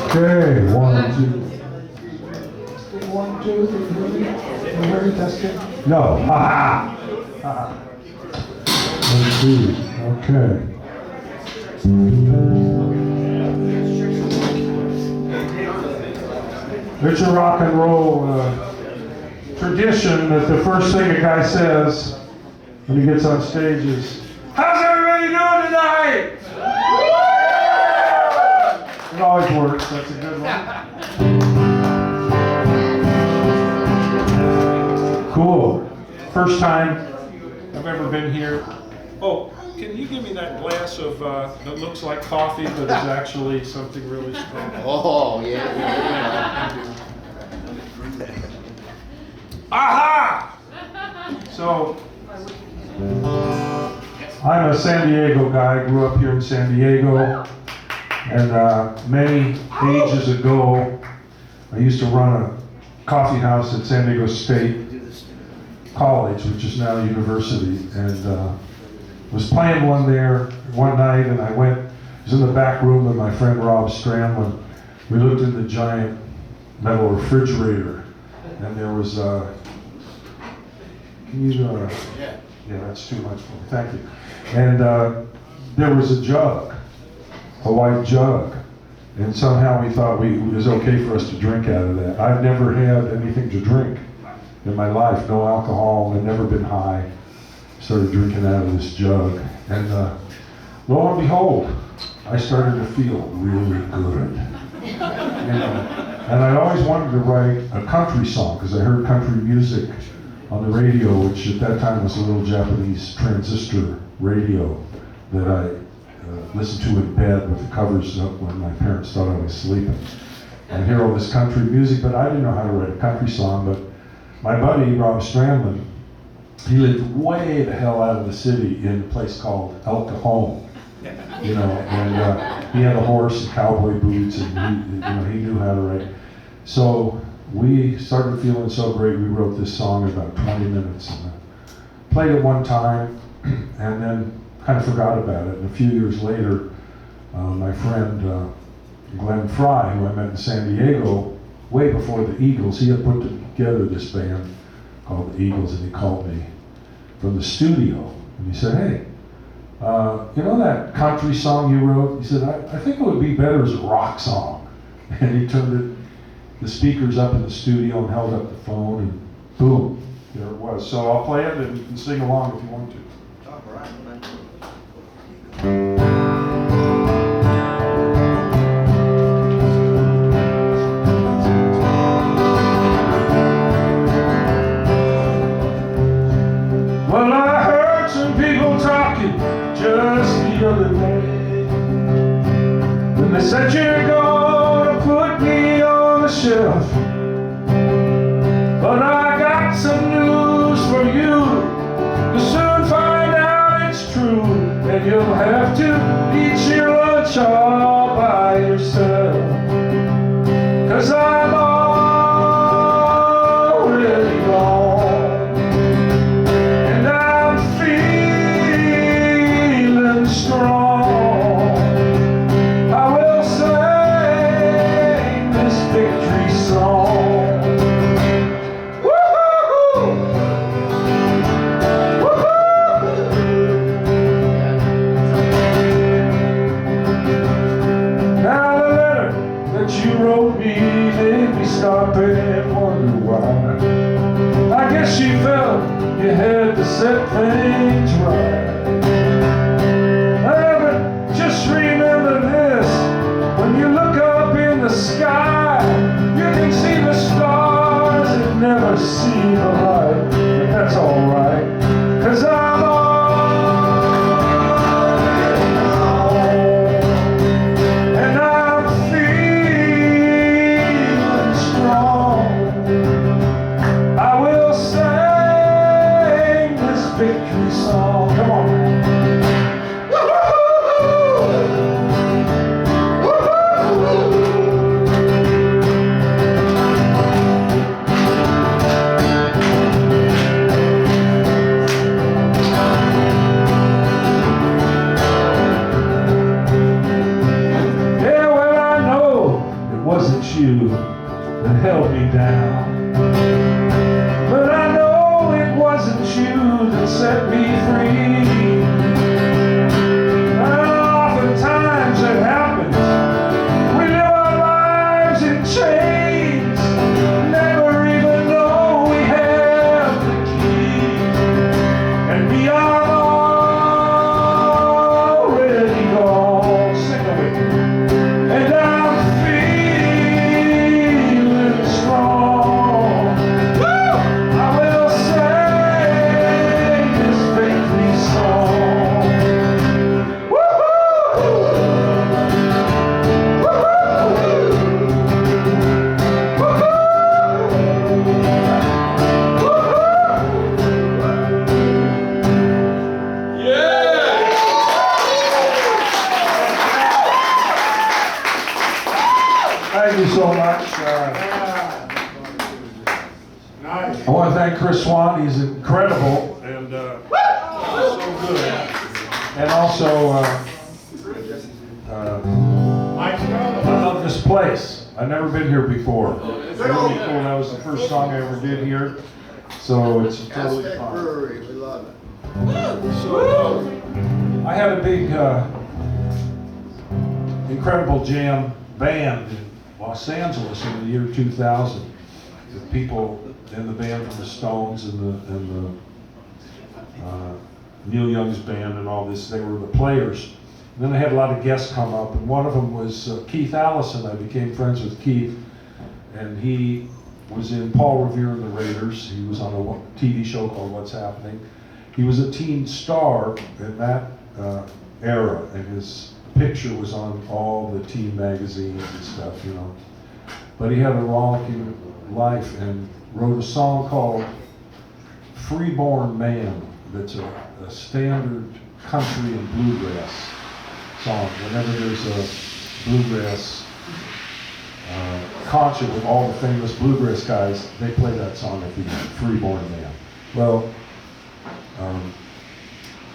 Okay, 1, 2. 1, 2, 3. Very testing. No. Ha ha. Let's see. Okay. It's a rock and roll tradition that the first thing a guy says when he gets on stage is, "How's everybody doing tonight?" It always works. That's a good one. Cool. First time I've ever been here. Oh, can you give me that glass of that looks like coffee but is actually something really strong? Oh, yeah. Aha! So, I'm a San Diego guy. I grew up here in San Diego. And many ages ago, I used to run a coffee house at San Diego State College, which is now a university, and was playing one there one night, and I was in the back room with my friend Rob Stramlin. We looked in the giant metal refrigerator, and there was, yeah, that's too much for me, thank you. And there was a jug, a white jug, and somehow we thought it was okay for us to drink out of that. I've never had anything to drink in my life, no alcohol, I've never been high. Started drinking out of this jug, and lo and behold, I started to feel really good. And I always wanted to write a country song, because I heard country music on the radio, which at that time was a little Japanese transistor radio that I listened to in bed with the covers up when my parents thought I was sleeping. And hear all this country music, but I didn't know how to write a country song. But my buddy, Rob Stramlin, he lived way the hell out of the city in a place called El Cajon, and he had a horse and cowboy boots, and he knew how to write. So we started feeling so great, we wrote this song in about 20 minutes, and played it one time, and then kind of forgot about it. And a few years later, my friend Glenn Fry, who I met in San Diego, way before the Eagles, he had put together this band called the Eagles, and he called me from the studio, and he said, "Hey, you know that country song you wrote?" He said, I think it would be better as a rock song. And he turned the speakers up in the studio and held up the phone, and boom, there it was. So I'll play it, and you can sing along if you want to. All right. Well, I heard some people talking just the other day, when they said you're gonna put me on the shelf. But I got some news for you. You'll soon find out it's true, and you'll have to eat your lunch all by yourself. 'Cause I'm already gone, and I'm feeling strong. I will sing this victory song. Woo-hoo-hoo! Woo-hoo! Now the letter that you wrote me, held me down. But I know it wasn't you that set me free. And oftentimes it happens. We live our lives in chains, never even know we have the key. And we are already gone. Sing of it. And I'm feeling strong. Woo! I will sing this victory song. Woo-hoo! Thank you so much. Nice. I want to thank Chris Swan. He's incredible and so good. And also, Mike I Scarlett. love this place. I've never been here before. It's really cool. That was the first song I ever did here. So it's totally Aztec fun. Brewery, we love it. I had a big, incredible jam band in Los Angeles in the year 2000. The people in the band from the Stones and the Neil Young's band and all this, they were the players. And then I had a lot of guests come up, and one of them was Keith Allison. I became friends with Keith, and he was in Paul Revere and the Raiders. He was on a TV show called What's Happening. He was a teen star in that era, and his picture was on all the teen magazines and stuff, you know. But he had a rollicking life and wrote a song called Freeborn Man that's a standard country and bluegrass song. Whenever there's a bluegrass concert with all the famous bluegrass guys, they play that song at the end, Freeborn Man. Well,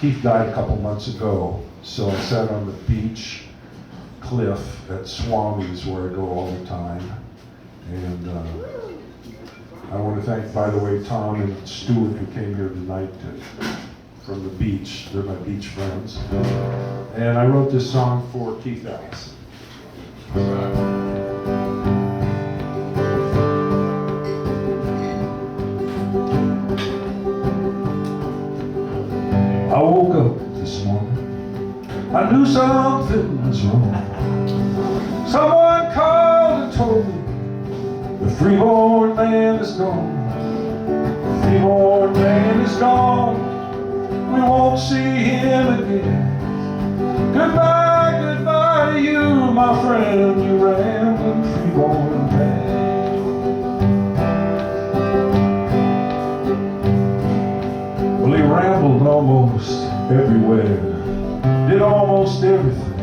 Keith died a couple months ago, so I sat on the beach cliff at Swami's where I go all the time. And I want to thank, by the way, Tom and Stuart who came here tonight from the beach. They're my beach friends. And I wrote this song for Keith Allison. I woke up this morning, I knew something was wrong. Someone called and told me the freeborn man is gone. The freeborn man is gone. We won't see him again. Goodbye, goodbye to you, my friend, you rambling freeborn man. Well, he rambled almost everywhere, did almost everything.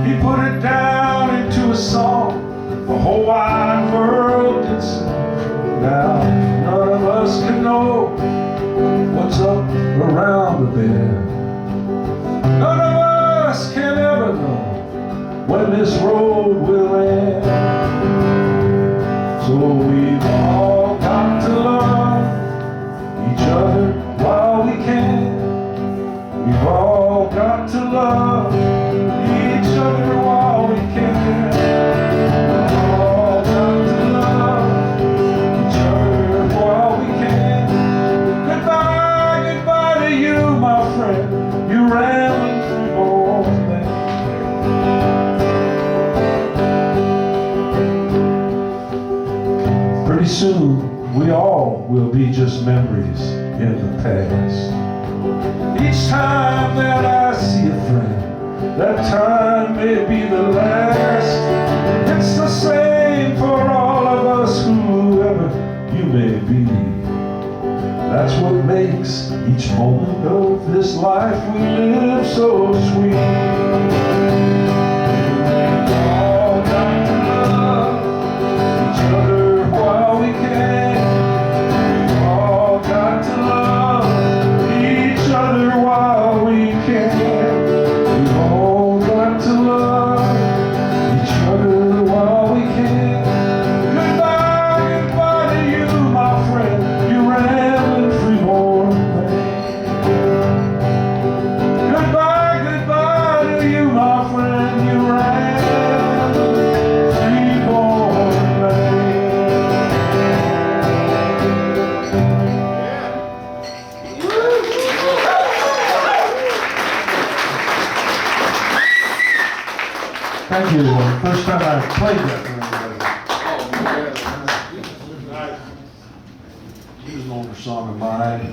He put it down into a song the whole wide world can sing. Now none of us can know what's up around the bend. None of us can ever know when this road will end. So we've all got to love each other while we can. We've all got to love each other while we can. We've all got to love each other while we can. Goodbye, goodbye to you, my friend, you rambling freeborn man. Pretty soon, we all will be just memories in the past. Each time that I see a friend, that time may be the last. It's the same for all of us, whoever you may be. That's what makes each moment of this life we live so sweet. We've all got to love each other while we can. We've all got to love each other while we can. We've all got to love each other while we can. Thank you. First time I played that for anybody. Oh, yeah. Nice. Here's an older song of mine.